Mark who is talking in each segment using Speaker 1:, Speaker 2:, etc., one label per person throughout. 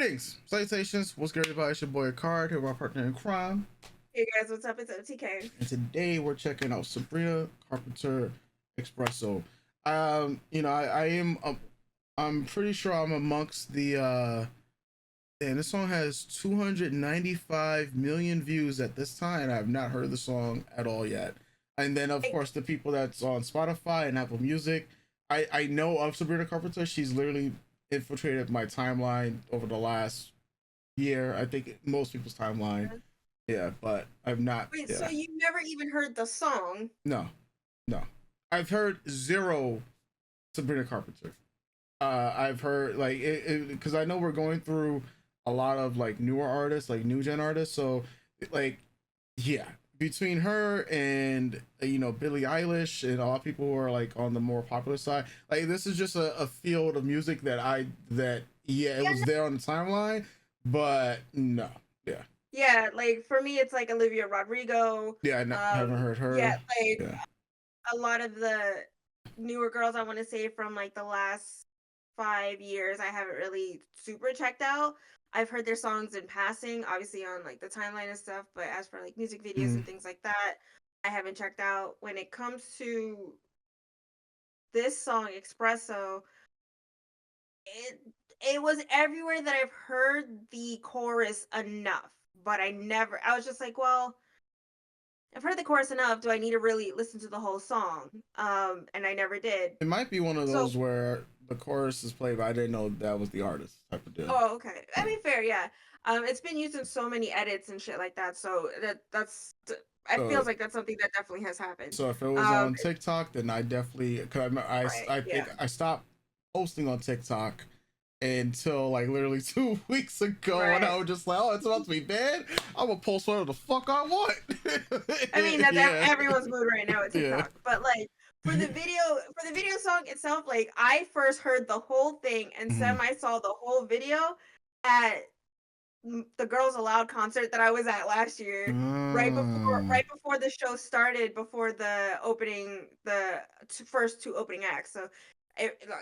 Speaker 1: Greetings, salutations. What's good, everybody? It's your boy Card here with my partner in crime,
Speaker 2: Hey guys, what's up? It's OTK.
Speaker 1: and today we're checking out Sabrina Carpenter Espresso. I am. I'm pretty sure I'm amongst the. And this song has 295 million views at this time. I have not heard the song at all yet. And then, of course, the people that's on Spotify and Apple Music. I know of Sabrina Carpenter. She's literally infiltrated my timeline over the last year. I think most people's timeline. Yeah, but I've not.
Speaker 2: Wait,
Speaker 1: Yeah.
Speaker 2: so you never even heard the song?
Speaker 1: No, no. I've heard zero Sabrina Carpenter. I've heard like it because I know we're going through a lot of like newer artists, like new gen artists. So like, yeah, between her and Billie Eilish and a lot of people who are like on the more popular side, like this is just a field of music that it was there on the timeline, but no, yeah.
Speaker 2: Yeah, like for me, it's like Olivia Rodrigo.
Speaker 1: Yeah, I haven't heard her.
Speaker 2: Yeah, like
Speaker 1: Yeah.
Speaker 2: a lot of the newer girls, I want to say from like the last 5 years, I haven't really super checked out. I've heard their songs in passing, obviously on like the timeline and stuff, but as for like music videos and things like that, I haven't checked out. When it comes to this song, Espresso, it was everywhere that I've heard the chorus enough, but I was just like, well, I've heard the chorus enough. Do I need to really listen to the whole song? And I never did.
Speaker 1: It might be one of
Speaker 2: So,
Speaker 1: those where the chorus is played, but I didn't know that was the artist type of deal.
Speaker 2: oh, okay. I mean, fair, yeah. It's been used in so many edits and shit like that. So I feels like that's something that definitely has happened.
Speaker 1: So if it was on TikTok, then I definitely, cause I think I stopped posting on TikTok until like literally 2 weeks ago, and I was just like, oh, it's about to be bad. I'm gonna post whatever the fuck I want.
Speaker 2: I mean, that's everyone's mood right now at TikTok. But like for the video song itself, like I first heard the whole thing and semi saw the whole video at the Girls Aloud concert that I was at last year, right before the show started, before the first two opening acts. So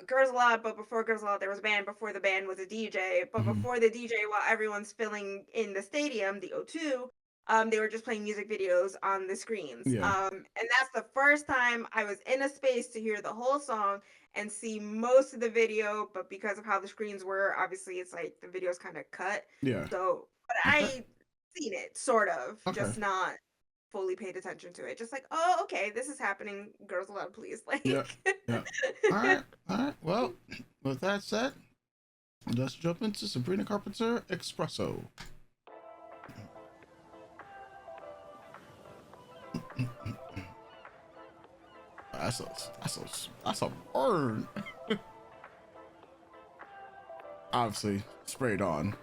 Speaker 2: Girls Aloud, but before Girls Aloud there was a band, before the band was a DJ, but before the DJ, while everyone's filling in the stadium, the O2, they were just playing music videos on the screens. And that's the first time I was in a space to hear the whole song and see most of the video, but because of how the screens were, obviously it's like the video's kind of cut.
Speaker 1: Yeah.
Speaker 2: So, but I seen it sort of, just not fully paid attention to it. Just like, oh, okay, this is happening. Girls Aloud, please. Like,
Speaker 1: yeah. All right. Well, with that said, let's jump into Sabrina Carpenter Espresso. That's a burn. Obviously, sprayed on.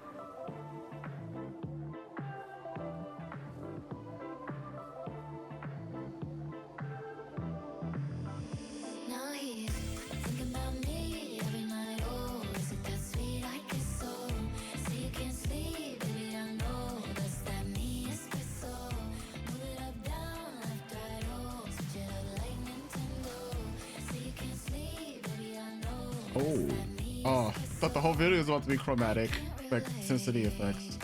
Speaker 1: Oh, thought the whole video was about to be chromatic, like intensity effects.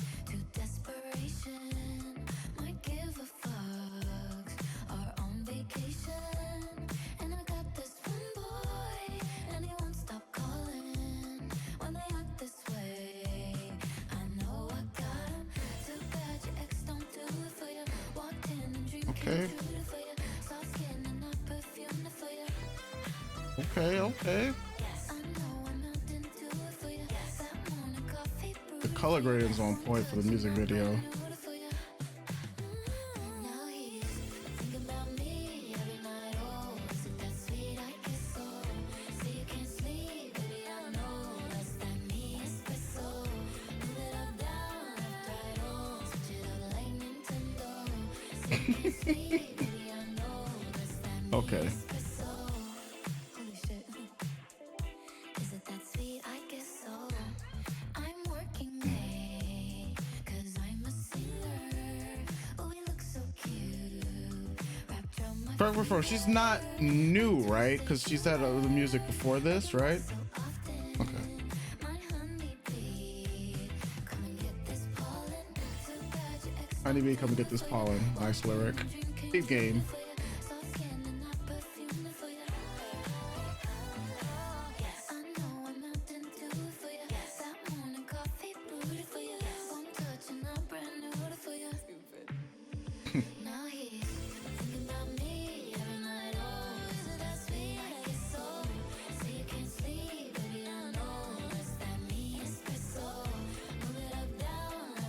Speaker 1: Okay. The color grading is on point for the music video. Okay. Correct me if I'm wrong, she's not new, right? Because she's had other music before this, right? Okay. Honeybee, come and get this pollen. Nice lyric. Deep game.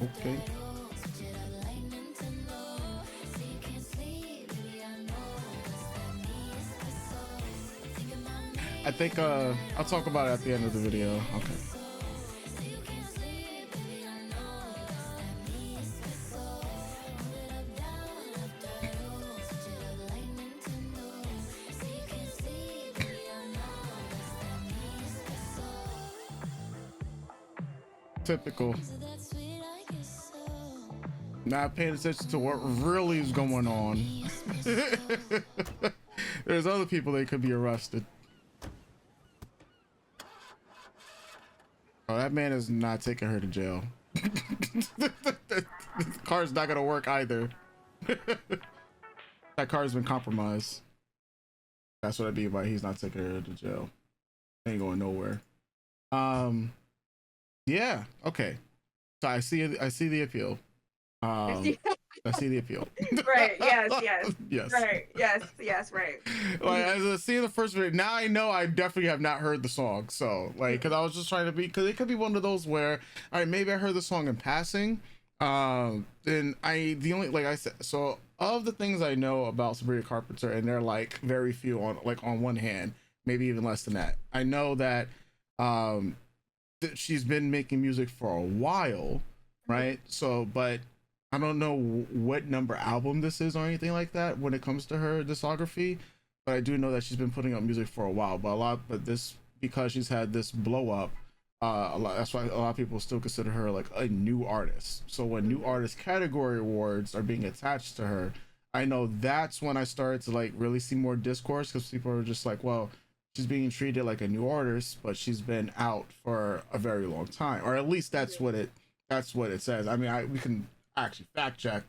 Speaker 1: Okay. I think I'll talk about it at the end of the video. Okay. Typical. Not paying attention to what really is going on. There's other people that could be arrested. Oh, that man is not taking her to jail. The car's not gonna work either. That car's been compromised. That's what I mean by he's not taking her to jail. Ain't going nowhere. Yeah, okay. So I see the appeal. I see the appeal.
Speaker 2: Right, yes.
Speaker 1: Yes.
Speaker 2: Right, yes, right.
Speaker 1: Like, as I see the first video, now I know I definitely have not heard the song. So, like, because I was just trying to be, because it could be one of those where, all right, maybe I heard the song in passing. Then the only, like I said, so of the things I know about Sabrina Carpenter, and they're like very few on one hand, maybe even less than that. I know that that she's been making music for a while, right? So, but I don't know what number album this is or anything like that when it comes to her discography, but I do know that she's been putting out music for a while. But this, because she's had this blow up, that's why a lot of people still consider her like a new artist. So when new artist category awards are being attached to her, I know that's when I started to like really see more discourse, because people are just like, well, she's being treated like a new artist, but she's been out for a very long time, or at least that's what it says. I mean, we can actually fact check,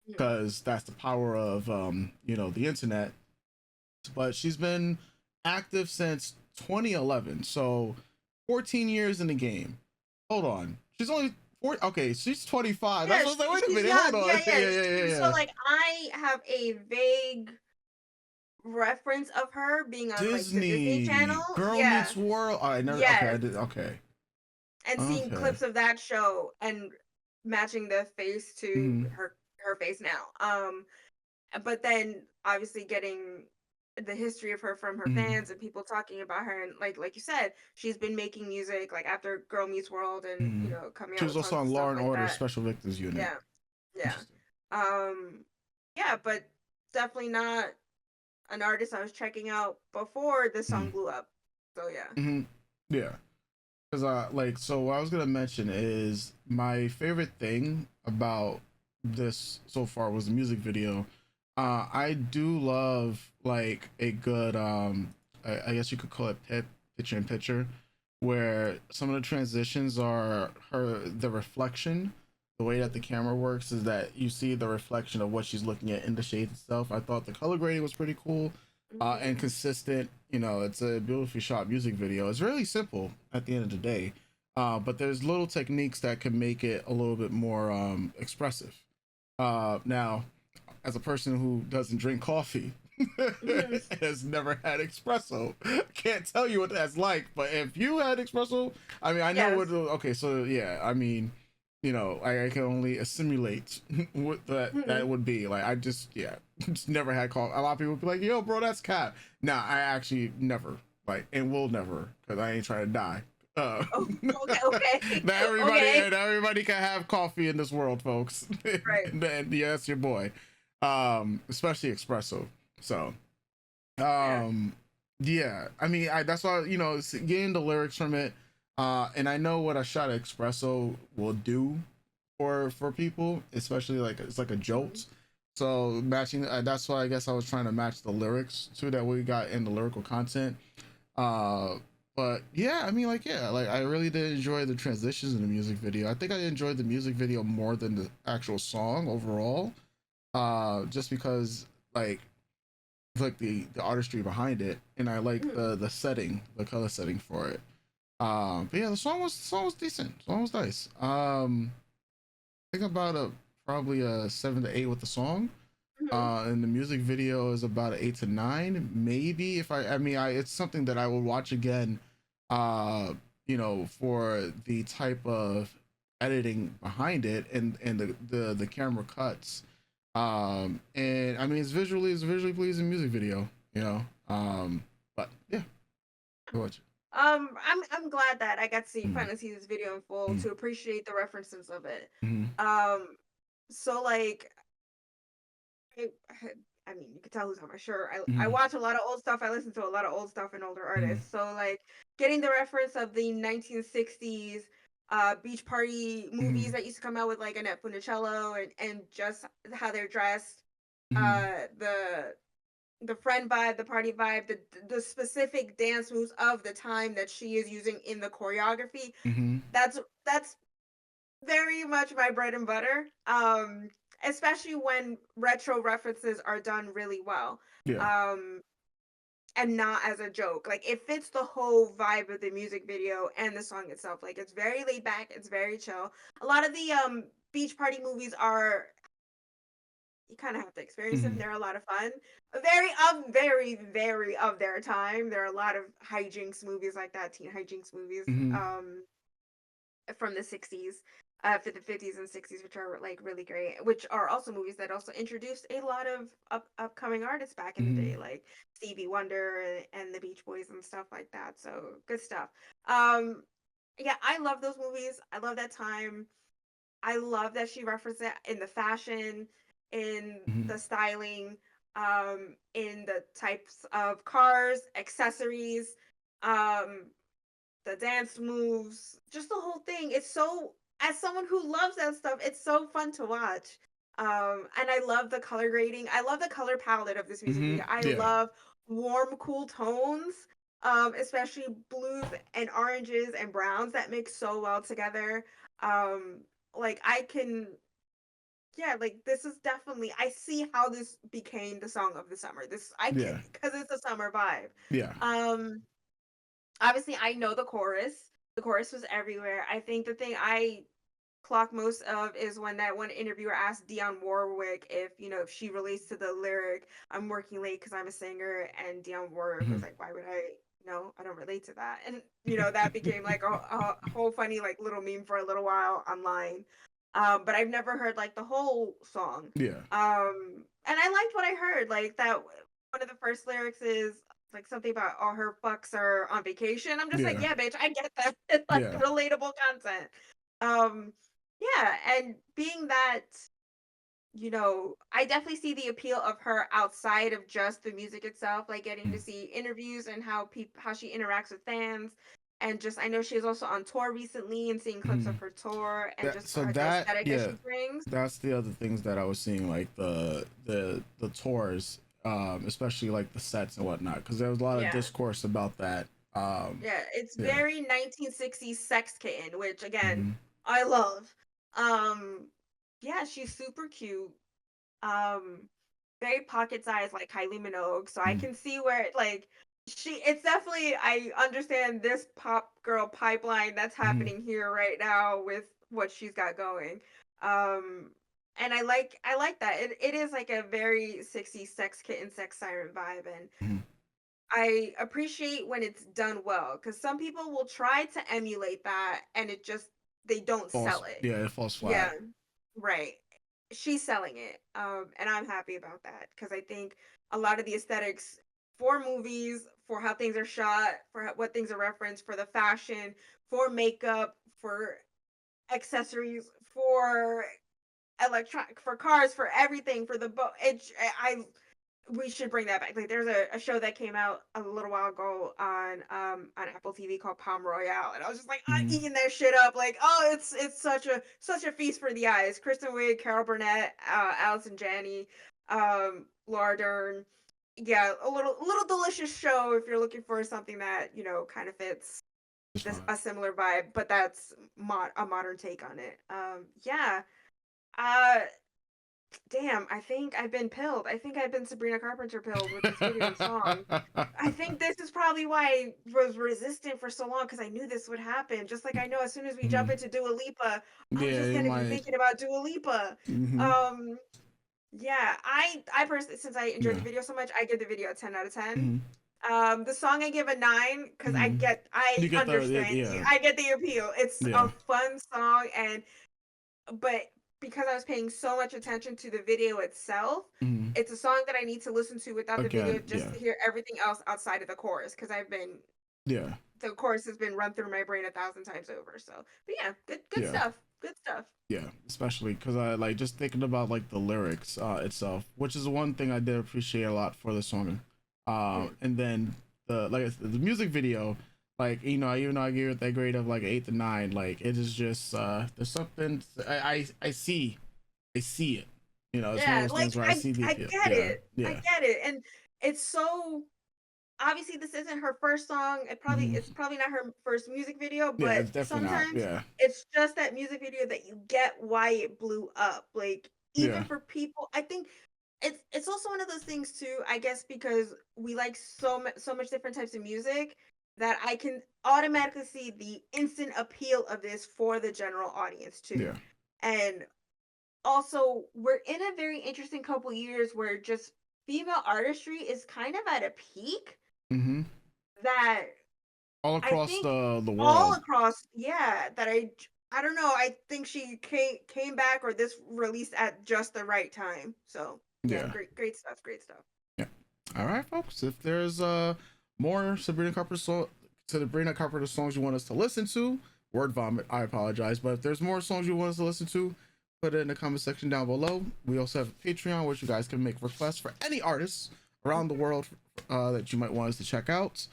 Speaker 1: because that's the power of the internet. But she's been active since 2011, so 14 years in the game. Hold on, she's only 4. Okay, she's 25.
Speaker 2: Yeah,
Speaker 1: that's what I was like, wait a minute, hold on. Yeah.
Speaker 2: So like, I have a vague reference of her being on
Speaker 1: Disney,
Speaker 2: like the Disney Channel.
Speaker 1: Girl Meets World. I never.
Speaker 2: Yes.
Speaker 1: Okay, I did. Okay.
Speaker 2: And seeing clips of that show and matching the face to her face now. But then obviously getting the history of her from her fans and people talking about her, and like you said, she's been making music like after Girl Meets World and coming out.
Speaker 1: She was also on Law and Order Special Victims Unit.
Speaker 2: Yeah. Yeah, but definitely not an artist I was checking out before this song blew up. So yeah.
Speaker 1: Yeah. Because so what I was gonna mention is my favorite thing about this so far was the music video. I do love like a good I guess you could call it picture in picture, where some of the transitions are the reflection. The way that the camera works is that you see the reflection of what she's looking at in the shades itself. I thought the color grading was pretty cool and consistent. It's a beautifully shot music video. It's really simple at the end of the day, but there's little techniques that can make it a little bit more expressive. Now, as a person who doesn't drink coffee, has never had espresso, can't tell you what that's like. But if you had espresso, I mean, I know what. Okay, so yeah, I mean, I can only assimilate what that would be. Like, I just never had coffee. A lot of people would be like, "Yo, bro, that's cat." Nah, I actually never, and will never, because I ain't trying to die.
Speaker 2: Okay.
Speaker 1: Not everybody can have coffee in this world, folks.
Speaker 2: Right.
Speaker 1: And yeah, that's your boy. Especially espresso. So, yeah. I mean, that's why getting the lyrics from it. And I know what a shot of espresso will do for people, especially like it's like a jolt. So matching, that's why I guess I was trying to match the lyrics to that we got in the lyrical content. But yeah, I mean, like, yeah, like I really did enjoy the transitions in the music video. I think I enjoyed the music video more than the actual song overall. Just because like the artistry behind it, and I like
Speaker 2: Mhm.
Speaker 1: the setting, the color setting for it. But yeah, the song was decent. The song was nice. I think about a probably a 7 to 8 with the song.
Speaker 2: Mhm.
Speaker 1: And the music video is about an 8 to 9, maybe. If I mean, it's something that I will watch again. For the type of editing behind it and the camera cuts. And I mean, it's a visually pleasing music video. You know. But yeah, go watch it.
Speaker 2: I'm glad that I got to see
Speaker 1: Mm-hmm.
Speaker 2: finally see this video in full to appreciate the references of it.
Speaker 1: Mm-hmm.
Speaker 2: Um, so like I, I mean, you can tell who's on my shirt. I
Speaker 1: Mm-hmm.
Speaker 2: watch a lot of old stuff. I listen to a lot of old stuff and older
Speaker 1: Mm-hmm.
Speaker 2: artists. So like getting the reference of the 1960s beach party
Speaker 1: Mm-hmm.
Speaker 2: movies that used to come out with like Annette Funicello and just how they're dressed,
Speaker 1: Mm-hmm.
Speaker 2: the friend vibe, the party vibe, the specific dance moves of the time that she is using in the choreography.
Speaker 1: Mm-hmm.
Speaker 2: That's very much my bread and butter. Especially when retro references are done really well.
Speaker 1: Yeah.
Speaker 2: Um, and not as a joke. Like it fits the whole vibe of the music video and the song itself. Like it's very laid back, it's very chill. A lot of the beach party movies are you kind of have to experience them.
Speaker 1: Mm-hmm.
Speaker 2: They're a lot of fun. Very of their time. There are a lot of hijinks movies like that, teen hijinks movies.
Speaker 1: Mm-hmm.
Speaker 2: From the 60s, for the 50s and 60s, which are like really great, which are also movies that also introduced a lot of upcoming artists back in the
Speaker 1: Mm-hmm.
Speaker 2: day, like Stevie Wonder and the Beach Boys and stuff like that. So good stuff. Um, yeah, I love those movies. I love that time. I love that she referenced it in the fashion, in
Speaker 1: Mm-hmm.
Speaker 2: the styling, in the types of cars, accessories, um, the dance moves, just the whole thing. It's so as someone who loves that stuff, it's so fun to watch. And I love the color grading. I love the color palette of this music
Speaker 1: Mm-hmm.
Speaker 2: video. I
Speaker 1: Yeah.
Speaker 2: love warm, cool tones, especially blues and oranges and browns that mix so well together. Um, like I can, yeah, like this is definitely. I see how this became the song of the summer. This I can
Speaker 1: Yeah.
Speaker 2: because it's a summer vibe.
Speaker 1: Yeah.
Speaker 2: Um, Obviously I know the chorus. The chorus was everywhere. I think the thing I clock most of is when that one interviewer asked Dionne Warwick if, if she relates to the lyric, I'm working late because I'm a singer. And Dionne Warwick
Speaker 1: Mm-hmm.
Speaker 2: was like, why would I? No, I don't relate to that. And, that became like a whole funny, like little meme for a little while online. But I've never heard like the whole song.
Speaker 1: Yeah.
Speaker 2: And I liked what I heard. Like that one of the first lyrics is like something about all her fucks are on vacation. I'm just like,
Speaker 1: Yeah.
Speaker 2: yeah, bitch, I get that. It's like
Speaker 1: Yeah.
Speaker 2: relatable content. Um, yeah, and being that, I definitely see the appeal of her outside of just the music itself, like getting to see interviews and how she interacts with fans. And just I know she is also on tour recently and seeing clips
Speaker 1: Mm-hmm.
Speaker 2: of her tour and
Speaker 1: That
Speaker 2: just
Speaker 1: so
Speaker 2: the
Speaker 1: that
Speaker 2: aesthetic that
Speaker 1: yeah,
Speaker 2: she brings.
Speaker 1: that's the other things that I was seeing, like the tours, especially like the sets and whatnot, because there was a lot of
Speaker 2: Yeah.
Speaker 1: discourse about that.
Speaker 2: Yeah, it's
Speaker 1: Yeah.
Speaker 2: very 1960s sex kitten, which again,
Speaker 1: Mm-hmm.
Speaker 2: I love. Um yeah, she's super cute. Um Very pocket sized like Kylie Minogue, so I
Speaker 1: Mm-hmm.
Speaker 2: can see where it's definitely I understand this pop girl pipeline that's
Speaker 1: Mm-hmm.
Speaker 2: happening here right now with what she's got going. Um and I like that. It is like a very 60s sex kitten, sex siren vibe, and
Speaker 1: Mm-hmm.
Speaker 2: I appreciate when it's done well because some people will try to emulate that and they don't
Speaker 1: False.
Speaker 2: sell it.
Speaker 1: Yeah, it falls
Speaker 2: Yeah,
Speaker 1: flat.
Speaker 2: right. She's selling it. And I'm happy about that because I think a lot of the aesthetics for movies, for how things are shot, for what things are referenced, for the fashion, for makeup, for accessories, for electronic, for cars, for everything, for the boat. I we should bring that back. Like there's a show that came out a little while ago on Apple TV called Palm Royale, and I was just like I'm
Speaker 1: Mm-hmm.
Speaker 2: eating that shit up. Like oh, it's such a feast for the eyes. Kristen Wiig, Carol Burnett, Allison Janney, Laura Dern. yeah, a little delicious show if you're looking for something that, kind of fits
Speaker 1: Just
Speaker 2: this
Speaker 1: fine.
Speaker 2: a similar vibe, but that's a modern take on it. Yeah. Uh Damn, I think I've been pilled. I think I've been Sabrina Carpenter pilled with this video and song. I think this is probably why I was resistant for so long because I knew this would happen. Just like I know as soon as we jump
Speaker 1: Mhm.
Speaker 2: into Dua Lipa, I'm
Speaker 1: Yeah,
Speaker 2: just
Speaker 1: you
Speaker 2: gonna be
Speaker 1: might.
Speaker 2: thinking about Dua Lipa.
Speaker 1: Hmm.
Speaker 2: Um, yeah, I personally, since I enjoyed
Speaker 1: Yeah.
Speaker 2: the video so much, I give the video a 10 out of 10.
Speaker 1: Hmm.
Speaker 2: The song I give a 9 because
Speaker 1: Hmm.
Speaker 2: I
Speaker 1: You get the
Speaker 2: understand
Speaker 1: yeah,
Speaker 2: I get the appeal. It's a
Speaker 1: yeah.
Speaker 2: fun song, and but because I was paying so much attention to the video itself,
Speaker 1: Hmm.
Speaker 2: it's a song that I need to listen to without the video
Speaker 1: Again,
Speaker 2: just
Speaker 1: yeah,
Speaker 2: to hear everything else outside of the chorus because
Speaker 1: yeah,
Speaker 2: the chorus has been run through my brain 1,000 times over. So, but yeah, good
Speaker 1: yeah.
Speaker 2: stuff. Good stuff.
Speaker 1: Yeah, especially because I like just thinking about like the lyrics itself, which is one thing I did appreciate a lot for the song.
Speaker 2: Mhm.
Speaker 1: And then the music video, like even though I gave it that grade of like 8 to 9, like it is just there's something I see it. It's one of
Speaker 2: Yeah,
Speaker 1: those
Speaker 2: like
Speaker 1: things where I see the
Speaker 2: I
Speaker 1: appeal.
Speaker 2: get
Speaker 1: Yeah,
Speaker 2: it. I
Speaker 1: yeah,
Speaker 2: get it. And it's so obviously this isn't her first song.
Speaker 1: hmm,
Speaker 2: It's probably not her first music video,
Speaker 1: yeah.
Speaker 2: but
Speaker 1: It's definitely not.
Speaker 2: sometimes
Speaker 1: Yeah,
Speaker 2: it's just that music video that you get why it blew up. Like even
Speaker 1: yeah,
Speaker 2: for people, I think it's also one of those things too, I guess because we like so much different types of music that I can automatically see the instant appeal of this for the general audience too.
Speaker 1: yeah.
Speaker 2: And also, we're in a very interesting couple years where just female artistry is kind of at a peak
Speaker 1: Hmm.
Speaker 2: that
Speaker 1: All
Speaker 2: I
Speaker 1: across
Speaker 2: think
Speaker 1: the
Speaker 2: all
Speaker 1: world.
Speaker 2: across, yeah, that I don't know, I think she came back or this released at just the right time. So, yeah,
Speaker 1: Yeah.
Speaker 2: great stuff, great stuff.
Speaker 1: Yeah. All right, folks. If there's more Sabrina Carpenter songs you want us to listen to, word vomit. I apologize, but if there's more songs you want us to listen to, put it in the comment section down below. We also have a Patreon, which you guys can make requests for any artists around the world that you might want us to check out.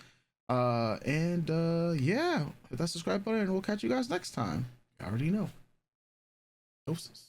Speaker 1: And yeah, hit that subscribe button, and we'll catch you guys next time. You already know. Doses.